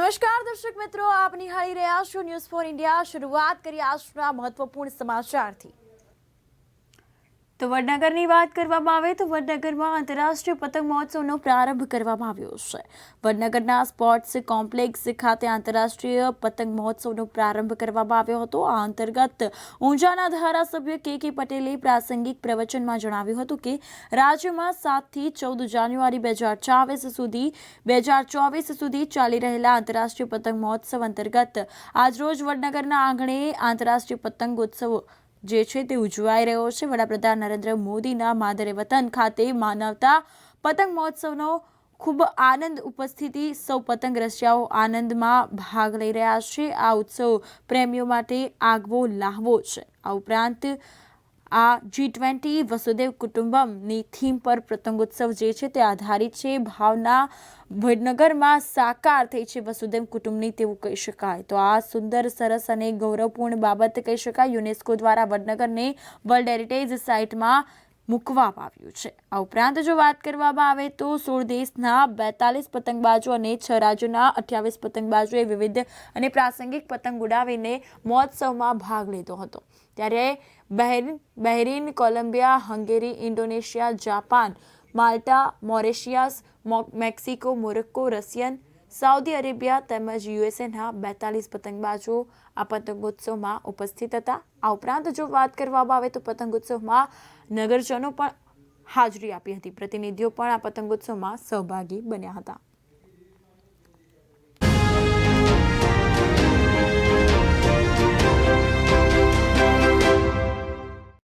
નમસ્કાર દર્શક મિત્રો, આપ નિહાળી રહ્યા છો ન્યૂઝ ફોર ઇન્ડિયા। શરૂઆત કરીએ આજના મહત્વપૂર્ણ સમાચારથી। તો વડનગરની વાત કરવામાં આવે તો વડનગરમાં આંતરરાષ્ટ્રીય પતંગ મહોત્સવનો પ્રારંભ કરવામાં આવ્યો છે। વડનગરના સ્પોર્ટ્સ કોમ્પ્લેક્સ ખાતે આંતરરાષ્ટ્રીય પતંગ મહોત્સવનો પ્રારંભ કરવામાં આવ્યો હતો। આ અંતર્ગત ઊંઝાના ધારાસભ્ય કે પટેલે પ્રાસંગિક પ્રવચનમાં જણાવ્યું હતું કે રાજ્યમાં 7 થી 14 જાન્યુઆરી 2024 સુધી ચાલી રહેલા આંતરરાષ્ટ્રીય પતંગ મહોત્સવ અંતર્ગત આજરોજ વડનગરના આંગણે આંતરરાષ્ટ્રીય પતંગોત્સવ જે છે તે ઉજવાઈ રહ્યો છે। વડાપ્રધાન નરેન્દ્ર મોદીના માદરે વતન ખાતે માનવતા પતંગ મહોત્સવનો ખૂબ આનંદ ઉપસ્થિતિ સૌ પતંગ રસિયાઓ આનંદમાં ભાગ લઈ રહ્યા છે। આ ઉત્સવ પ્રેમીઓ માટે આગવો લાહવો છે। આ ઉપરાંત આ G20 વસુદેવ કુટુંબમની થીમ પર પતંગોત્સવ જે છે તે આધારિત છે। ભાવના વડનગરમાં સાકાર થઈ છે વસુદેવ કુટુંબની તેવું કહી શકાય। તો આ સુંદર સરસ અને ગૌરવપૂર્ણ બાબત કહી શકાય। યુનેસ્કો દ્વારા વડનગરને વર્લ્ડ હેરિટેજ સાઇટમાં મૂકવામાં આવ્યું છે। આ ઉપરાંત જો વાત કરવામાં આવે તો 16 દેશના 42 પતંગબાજો અને 6 રાજ્યોના 28 પતંગબાજોએ વિવિધ અને પ્રાસંગિક પતંગ ઉડાવીને મહોત્સવમાં ભાગ લીધો હતો। ત્યારે Bahrain, Colombia, Hungary, Indonesia, Japan, Malta, Mauritius, Mexico, Morocco, Russian, Saudi Arabia તેમજ યુએસએના 42 પતંગબાજો આ પતંગોત્સવમાં ઉપસ્થિત હતા। આ ઉપરાંત જો વાત કરવામાં આવે તો પતંગોત્સવમાં નગરજનો પણ હાજરી આપી હતી। પ્રતિનિધિઓ પણ આ પતંગોત્સવમાં સહભાગી બન્યા હતા।